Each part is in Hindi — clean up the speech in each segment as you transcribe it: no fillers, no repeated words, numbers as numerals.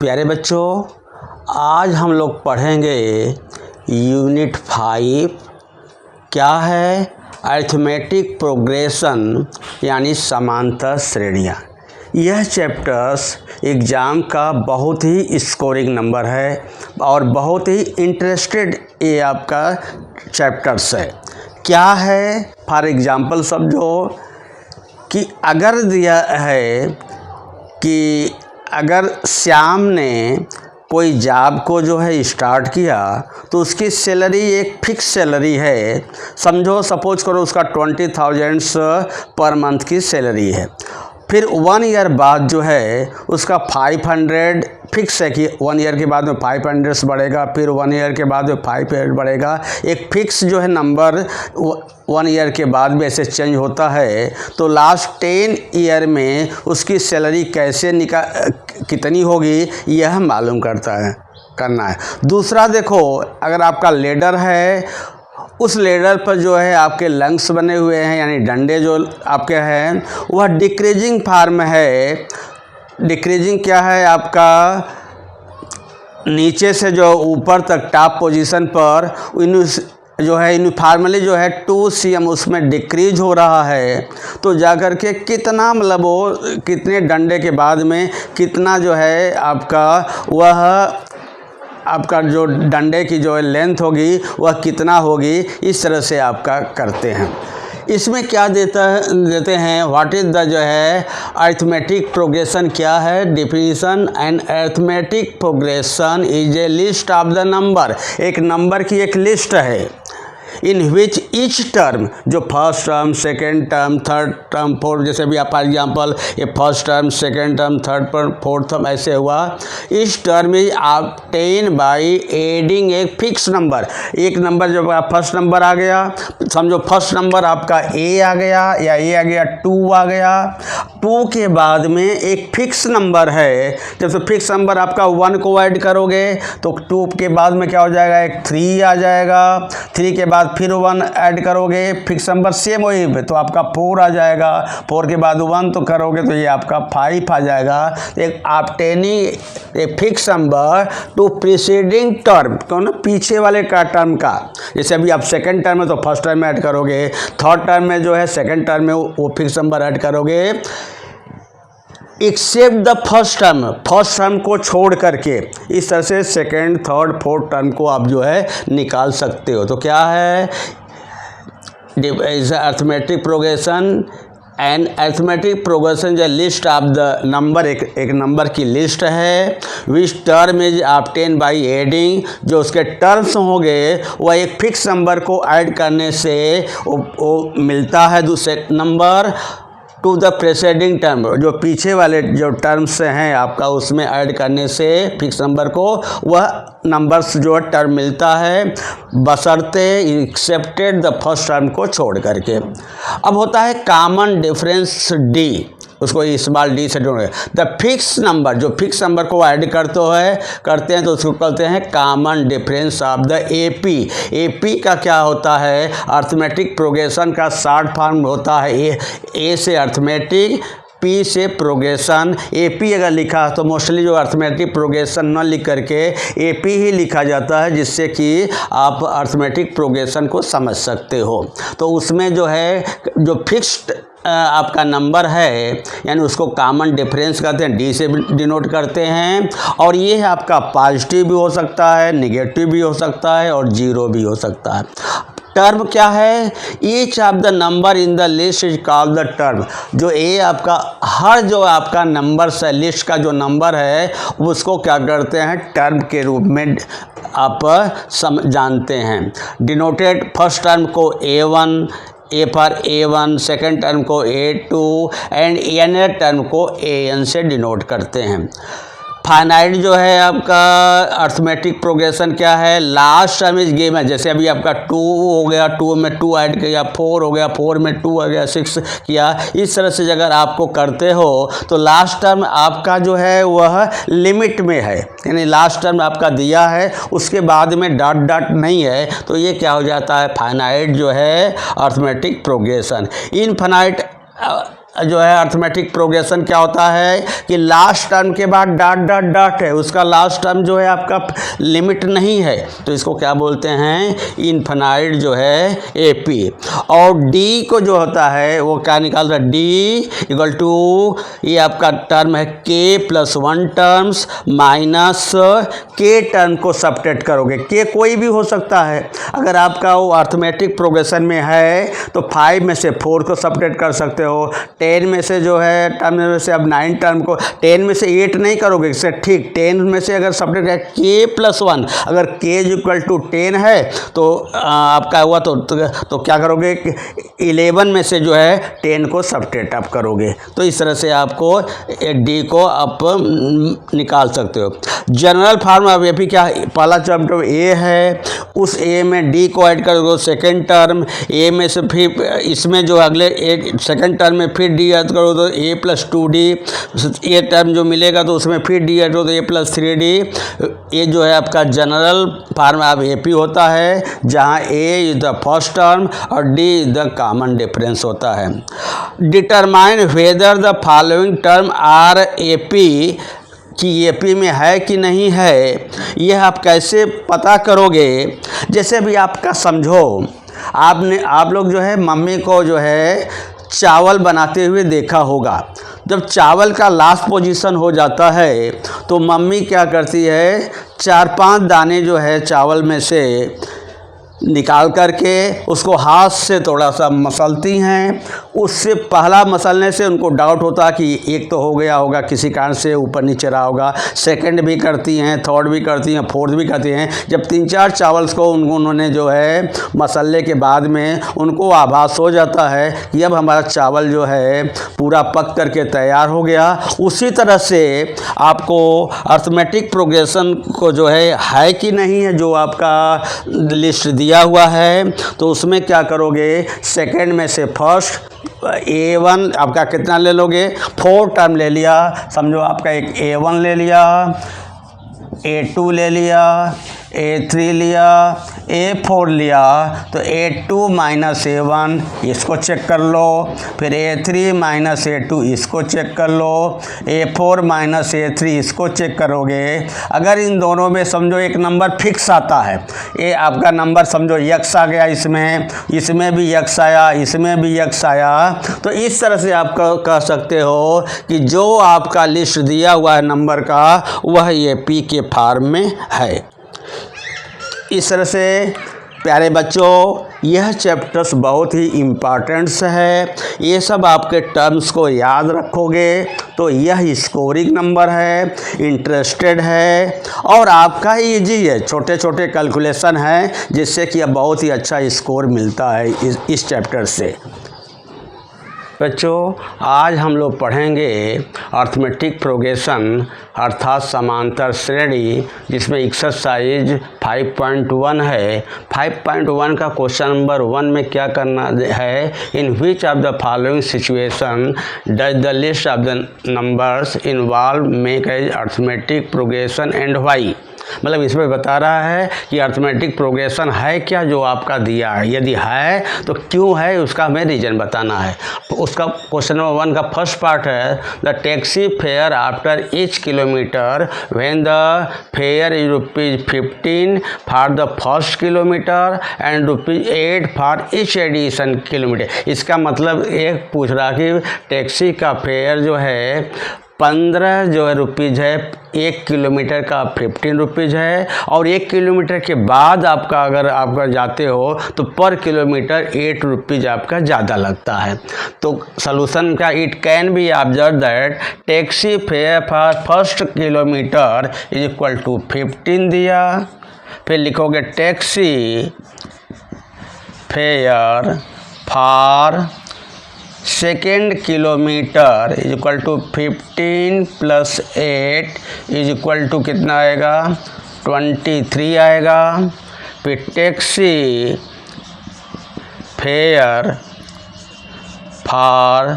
प्यारे बच्चों, आज हम लोग पढ़ेंगे यूनिट 5। क्या है? अरिथमेटिक प्रोग्रेशन यानी समांतर श्रेणियाँ। यह चैप्टर्स एग्ज़ाम का बहुत ही स्कोरिंग नंबर है और बहुत ही इंटरेस्टेड ये आपका चैप्टर्स है। क्या है? फॉर एग्ज़ाम्पल समझो कि अगर दिया है कि अगर श्याम ने कोई जॉब को जो है स्टार्ट किया तो उसकी सैलरी एक फिक्स सैलरी है। समझो सपोज करो उसका 20,000 पर मंथ की सैलरी है। फिर 1 ईयर बाद जो है उसका 500 फिक्स है कि 1 ईयर के बाद में 500 बढ़ेगा, फिर 1 ईयर के बाद में 500 बढ़ेगा। एक फिक्स जो है नंबर 1 ईयर के बाद में ऐसे चेंज होता है। तो लास्ट 10 ईयर में उसकी सैलरी कैसे कितनी होगी यह मालूम करना है। दूसरा देखो, अगर आपका लेडर है, उस लेडर पर जो है आपके लंग्स बने हुए हैं यानी डंडे जो आपके हैं वह डिक्रीजिंग फॉर्म है। डिक्रीजिंग क्या है? आपका नीचे से जो ऊपर तक टॉप पोजीशन पर जो है यूनिफॉर्मली जो है 2 cm उसमें डिक्रीज हो रहा है। तो जाकर के कितना मतलब वो कितने डंडे के बाद में कितना जो है आपका जो डंडे की जो लेंथ होगी वह कितना होगी, इस तरह से आपका करते हैं। इसमें क्या देते हैं व्हाट इज़ द जो है अरिथमेटिक प्रोग्रेशन क्या है? Definition and arithmetic progression is a list of the number. एक नंबर की एक लिस्ट है इन विच ईच टर्म, जो first term, second term, third term, fourth, जैसे भी आप फॉर एग्जाम्पल ये first term, second term, third term, fourth term ऐसे हुआ। इस term is obtain by adding एक फिक्स नंबर। एक नंबर जब आप फर्स्ट नंबर आ गया, समझो फर्स्ट नंबर आपका ए आ गया या ए आ गया 2 आ गया। 2 के बाद में एक फिक्स नंबर है। जब तो फिक्स नंबर आपका 1 को ऐड करोगे तो 2 के बाद में क्या हो जाएगा? एक 3 आ जाएगा। 3 के बाद फिर 1 ऐड करोगे, फिक्स नंबर सेम वही तो आपका 4 आ जाएगा। 4 के बाद 1 तो करोगे तो ये आपका 5 आ जाएगा। एक obtaining a fix number two preceding term, कौन ना पीछे वाले का टर्म का। जैसे अभी आप सेकंड टर्म में तो फर्स्ट टर्म में ऐड करोगे, थर्ड टर्म में जो है सेकंड टर्म में वो फिक्स नंबर ऐड करोगे एक्सेप्ट द फर्स्ट टर्म को छोड़ करके। इस तरह से सेकेंड, थर्ड, फोर्थ टर्म को आप जो है निकाल सकते हो। तो क्या है? Arithmetic progression and arithmetic progression जो लिस्ट ऑफ द नंबर, एक नंबर की लिस्ट है। Which term is obtain by adding, जो उसके टर्म्स होंगे वह एक फिक्स नंबर को ऐड करने से वो मिलता है दूसरे नंबर टू द प्रेसीडिंग टर्म, जो पीछे वाले जो टर्म्स हैं आपका उसमें ऐड करने से फिक्स नंबर को वह नंबर्स जो टर्म मिलता है बशर्ते एक्सेप्टेड द फर्स्ट टर्म को छोड़ करके। अब होता है कॉमन डिफरेंस डी, उसको स्मॉल डी से जोड़े। द फिक्स नंबर, जो फिक्स नंबर को ऐड करते हैं तो उसको कहते हैं common difference of the AP. AP का क्या होता है? अरिथमेटिक प्रोग्रेशन का शॉर्ट फॉर्म होता है ए से अरिथमेटिक, पी से प्रोग्रेशन। एपी अगर लिखा तो मोस्टली जो अरिथमेटिक प्रोग्रेशन न लिख करके एपी ही लिखा जाता है, जिससे कि आप अरिथमेटिक प्रोग्रेशन को समझ सकते हो। तो उसमें जो है जो फिक्स्ड आपका नंबर है यानी उसको कॉमन डिफरेंस कहते हैं, डी से डिनोट करते हैं। और ये आपका पॉजिटिव भी हो सकता है, नेगेटिव भी हो सकता है और 0 भी हो सकता है। टर्म क्या है? Each of the number in the list is called the term. जो ये आपका हर जो आपका नंबर है, लिस्ट का जो नंबर है उसको क्या करते हैं? टर्म के रूप में आप जानते हैं। डिनोटेड फर्स्ट टर्म को A1, ए पर A1, सेकेंड टर्म को A2 एंड एन टर्म को AN से डिनोट करते हैं। फाइनाइट जो है आपका अरिथमेटिक प्रोग्रेशन क्या है? लास्ट टर्म इज गेम है। जैसे अभी आपका 2 हो गया, 2 में 2 ऐड किया, 4 हो गया, 4 में 2 आ गया, 6 किया। इस तरह से अगर आपको करते हो तो लास्ट टर्म आपका जो है वह लिमिट में है, यानी लास्ट टर्म आपका दिया है उसके बाद में डॉट नहीं है, तो ये क्या हो जाता है? फाइनाइट जो है अरिथमेटिक प्रोग्रेशन। इनफाइनाइट जो है अर्थमेटिक प्रोग्रेशन क्या होता है कि लास्ट टर्म के बाद डॉट डॉट डॉट है, उसका लास्ट टर्म जो है आपका लिमिट नहीं है, तो इसको क्या बोलते हैं, इनफाइनाइट जो है एपी। और डी को जो होता है वो क्या निकालता है, डी इक्वल टू ये आपका टर्म है के प्लस 1 टर्म्स माइनस के टर्म को सब्ट्रैक्ट करोगे, के कोई भी हो सकता है। अगर आपका वो अर्थमेटिक प्रोग्रेशन में है तो 5 में से 4 को सब्ट्रैक्ट कर सकते हो, 10 में से जो है टर्म में से अब 9 टर्म को 10 में से 8 नहीं करोगे, इससे ठीक 10 में से अगर सब्ट्रैक्ट है के प्लस 1, अगर के इक्वल टू 10 है तो आपका हुआ तो क्या करोगे, 11 में से जो है 10 को सब्ट्रैक्ट आप करोगे। तो इस तरह से आपको डी को आप निकाल सकते हो। जनरल फार्म अब ये भी क्या, पहला टर्म ए है, उस ए में डी को ऐड कर दो, सेकेंड टर्म ए में से फिर इसमें जो अगले सेकेंड टर्म में फिर डी ऐड करो तो ए प्लस 2d, ये टर्म जो मिलेगा तो उसमें फिर डी ऐड करो तो ए प्लस 3d। ये जो है आपका जनरल फार्म अब ए पी होता है, जहाँ A is the first term और D is the common difference होता है। Determine whether the following term are A P, कि ए पी में है कि नहीं है, यह आप कैसे पता करोगे। जैसे अभी आपका समझो, आप लोग जो है मम्मी को जो है चावल बनाते हुए देखा होगा। जब चावल का लास्ट पोजीशन हो जाता है तो मम्मी क्या करती है, 4-5 दाने जो है चावल में से निकाल करके उसको हाथ से थोड़ा सा मसलती हैं। उससे पहला मसलने से उनको डाउट होता है कि एक तो हो गया होगा, किसी कारण से ऊपर नीचे रहा होगा, सेकंड भी करती हैं, थर्ड भी करती हैं, फोर्थ भी करती हैं। जब 3-4 चावल्स को उन्होंने जो है मसलने के बाद में उनको आभास हो जाता है कि अब हमारा चावल जो है पूरा पक करके तैयार हो गया। उसी तरह से आपको अर्थमेटिक प्रोग्रेशन को जो है कि नहीं है, जो आपका लिस्ट दिया हुआ है, तो उसमें क्या करोगे, सेकंड में से फर्स्ट A1 आपका कितना ले लोगे, 4 टर्म ले लिया, समझो आपका एक A1 ले लिया, A2 ले लिया, A3 लिया, A4 लिया, तो A2 माइनस A1 इसको चेक कर लो, फिर A3 माइनस A2 इसको चेक कर लो, A4 माइनस A3 इसको चेक करोगे। अगर इन दोनों में समझो एक नंबर फिक्स आता है, ये आपका नंबर समझो x आ गया, इसमें भी x आया, इसमें भी x आया, तो इस तरह से आप कह सकते हो कि जो आपका लिस्ट दिया हुआ है नंबर का वह ये P के फॉर्म में है। इस तरह से प्यारे बच्चों, यह चैप्टर्स बहुत ही इम्पॉर्टेंट्स है। ये सब आपके टर्म्स को याद रखोगे तो यह स्कोरिंग नंबर है, इंटरेस्टेड है और आपका ईजी है, छोटे छोटे कैलकुलेशन है, जिससे कि अब बहुत ही अच्छा स्कोर मिलता है इस चैप्टर से। बच्चों, आज हम लोग पढ़ेंगे अर्थमेटिक प्रोग्रेशन अर्थात समांतर श्रेणी, जिसमें एक्सरसाइज 5.1 है। 5.1 का क्वेश्चन नंबर 1 में क्या करना है, in which of the following situation does the list of the numbers involve make as arithmetic progression and why. मतलब इसमें बता रहा है कि अर्थमेटिक प्रोग्रेशन है क्या जो आपका दिया है, यदि है तो क्यों है, उसका हमें रीजन बताना है। उसका क्वेश्चन नंबर 1 का फर्स्ट पार्ट है, the taxi fare after each kilometre when the fare is ₹15 for the first kilometre and ₹8 for each addition kilometre. इसका मतलब एक पूछ रहा कि टैक्सी का फेयर जो है 15 जो है रुपीज़ है, 1 किलोमीटर का 15 रुपीज़ है, और 1 किलोमीटर के बाद आपका अगर आप जाते हो तो पर किलोमीटर 8 रुपीज़ आपका ज़्यादा लगता है। तो सलूशन का, it can be observe that taxi fare for first kilometre is equal to 15 दिया, फिर लिखोगे taxi fare for second kilometre is equal to 15 + 8 is equal to कितना आएगा, 23 आएगा। फिर taxi fare for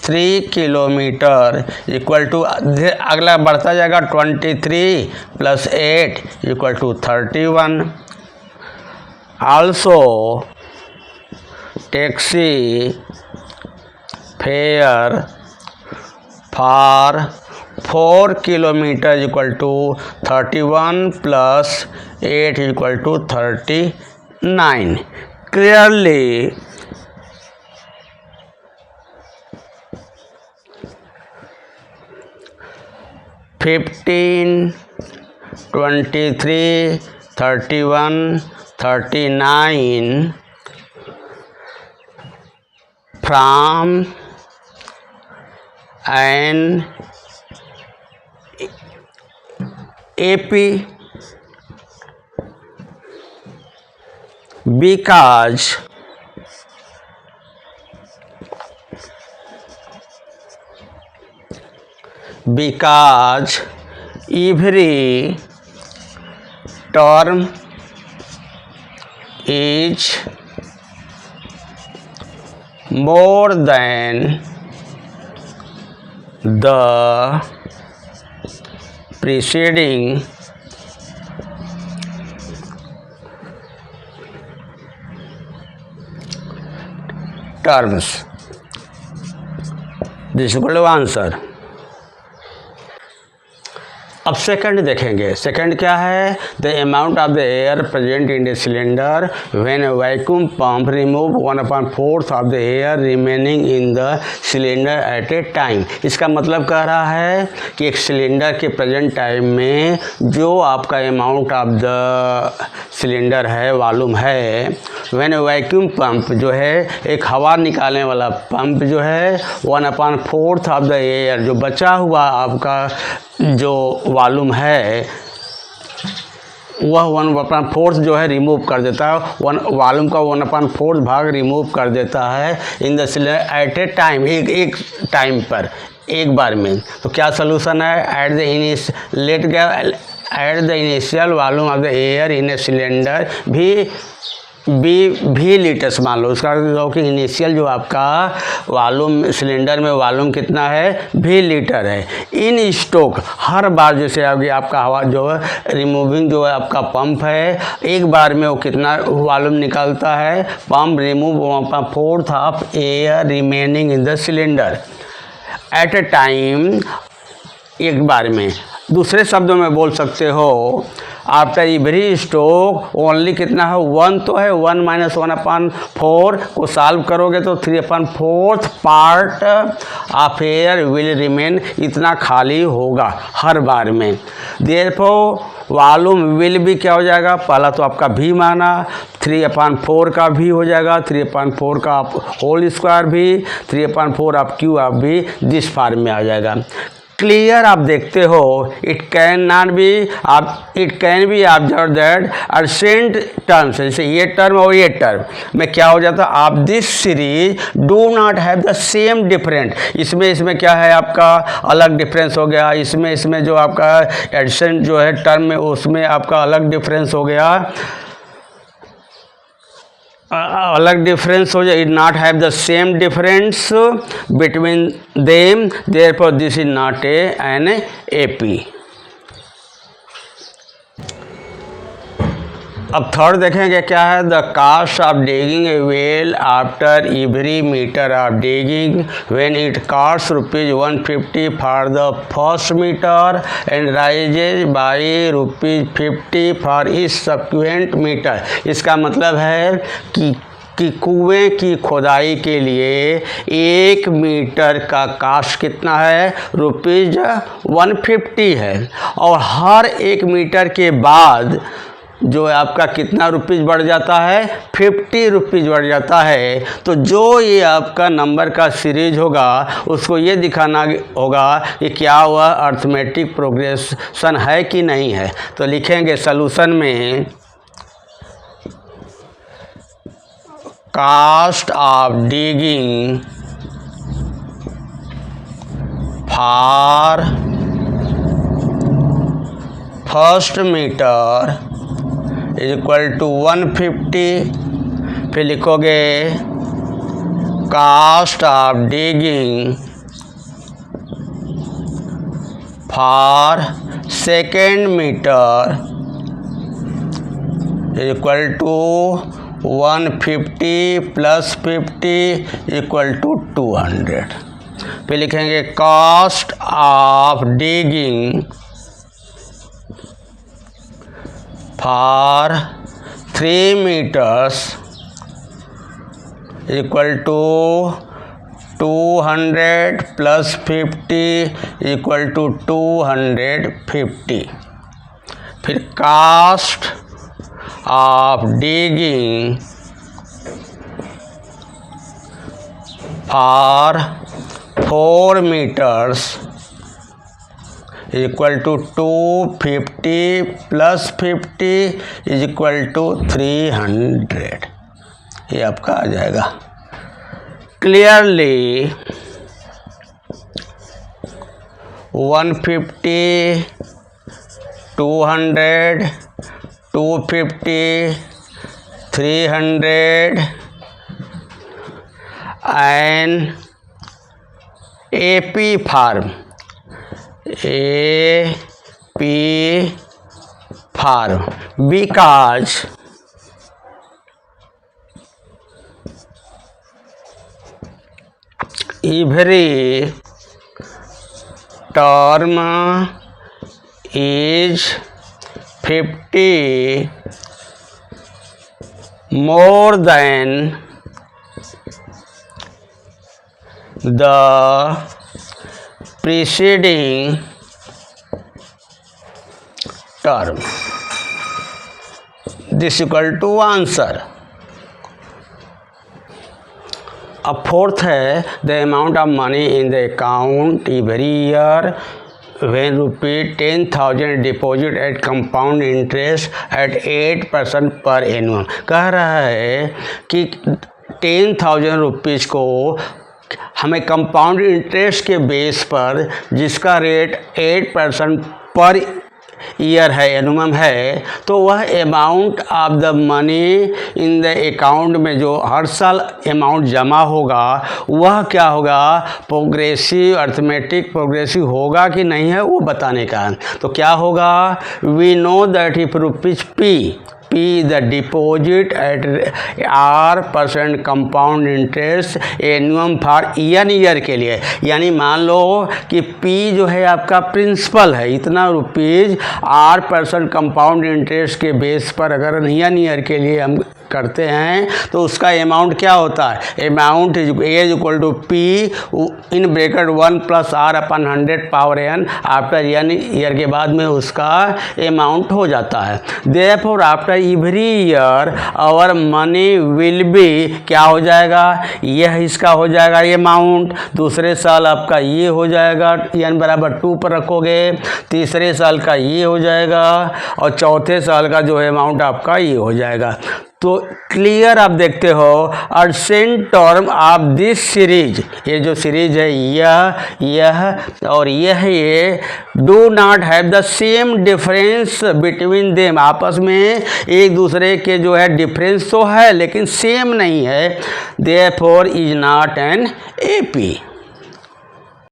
3 kilometre equal to, अगला बढ़ता जाएगा, 23 + 8 equal to 31। Also taxi fare for 4 kilometre equal to 31 plus 8 equal to 39. Clearly, 15, 23, 31, 39 from an AP because every term is more than the preceding terms. This is equal to answer. अब सेकंड देखेंगे. सेकंड क्या है? The amount of the air present in the cylinder when vacuum pump remove 1/4 of the air remaining in the cylinder eight A time. इसका मतलब कह रहा है कि एक सिलेंडर के प्रेजेंट टाइम में जो आपका अमाउंट ऑफ द सिलेंडर है, वॉल्यूम है, व्हेन वैक्यूम पंप जो है एक हवा निकालने वाला पंप जो है 1/4 ऑफ द एयर, जो बचा हुआ आपका जो वॉल्यूम है वह 1/4 जो है रिमूव कर देता है. वॉल्यूम का 1/4 भाग रिमूव कर देता है in the cylinder eight A time, एक टाइम पर, एक बार में. तो क्या सोल्यूशन है? At the initial volume of the air in a cylinder भी लीटर्स मान लो. उसका कि इनिशियल जो आपका वॉल्यूम सिलेंडर में वॉल्यूम कितना है? भी लीटर है. इन स्टॉक हर बार जैसे आपका हवा जो है रिमूविंग जो है आपका पंप है, एक बार में वो कितना वॉल्यूम निकालता है? Pump remove 1/4 of air remaining in the cylinder eight A time, एक बार में. दूसरे शब्दों में बोल सकते हो आफ्टर एवरी स्ट्रोक ओनली कितना है? 1 तो है. 1 - 1/4 को सॉल्व करोगे तो 3/4 part of air will remain, इतना खाली होगा हर बार में. देयरफॉर वॉल्यूम विल भी क्या हो जाएगा? पहला तो आपका भी माना, 3/4 का भी हो जाएगा, 3/4 का आप होल स्क्वायर भी, 3/4 आप क्यू आप भी, दिस फॉर्म में आ जाएगा. क्लियर आप देखते हो. It can be observe that AdSense terms, जैसे ये टर्म और ये टर्म में क्या हो जाता है? आप this series do not have the same different. इसमें क्या है आपका अलग डिफरेंस हो गया, इसमें जो आपका एडसेंट जो है टर्म में उसमें आपका अलग डिफरेंस हो गया, अलग डिफरेंस हो जाए. It not have the same difference between them, therefore this is not an AP. अब थर्ड देखेंगे क्या है? The cost of digging a well after every metre of digging when it cost ₹150 for the first metre and rises by ₹50 for each subsequent metre. इसका मतलब है कि कुएं की खोदाई के लिए 1 मीटर का कास्ट कितना है? ₹150 है. और हर 1 मीटर के बाद जो है आपका कितना रुपीज़ बढ़ जाता है? ₹50 बढ़ जाता है. तो जो ये आपका नंबर का सीरीज होगा उसको ये दिखाना होगा कि क्या हुआ, अर्थमेटिक प्रोग्रेशन है कि नहीं है. तो लिखेंगे सॉल्यूशन में cost of digging for first metre is equal to 150. फिर लिखोगे cost of digging for second metre is equal to 150 plus 50 equal to 200। फिर लिखेंगे cost of digging for 3 meters equal to 200 plus 50 equal to 250। फिर cost of digging for 4 meters equal to 250 plus 50 is equal to 300। ये आपका आ जाएगा। Clearly 150, 200, 250, 300 and AP farm, AP farm, because every term is 50 more than the preceding term. This equal to answer. अब फोर्थ है the amount of money in the account every year when ₹10,000 deposit eight compound interest eight 8% पर एनुअम। कह रहा है कि 10,000 रुपीज़ को हमें कंपाउंड इंटरेस्ट के बेस पर जिसका रेट 8% पर ईयर है, एनुअम है, तो वह amount of the money in the account में जो हर साल अमाउंट जमा होगा वह क्या होगा, प्रोग्रेसिव, अर्थमेटिक प्रोग्रेसिव होगा कि नहीं है वो बताने का। तो क्या होगा, we know that if rupees P the deposit at R% compound interest annum for year के लिए, यानी मान लो कि P जो है आपका प्रिंसिपल है, इतना रुपीज़ R% कंपाउंड इंटरेस्ट के बेस पर अगर ईयर के लिए हम करते हैं तो उसका अमाउंट क्या होता है, amount is equal to P in bracket 1 plus R/100 power n after year के बाद में उसका अमाउंट हो जाता है। Therefore after every year our money will be, क्या हो जाएगा, यह इसका हो जाएगा ये अमाउंट, दूसरे साल आपका ये हो जाएगा, n बराबर 2 पर रखोगे, तीसरे साल का ये हो जाएगा और चौथे साल का जो है अमाउंट आपका ये हो जाएगा। तो क्लियर आप देखते हो अर्सेंट टर्म ऑफ दिस सीरीज, ये जो सीरीज है यह और यह ये do not have the same difference between them, आपस में एक दूसरे के जो है डिफरेंस तो है लेकिन सेम नहीं है, therefore is not an AP.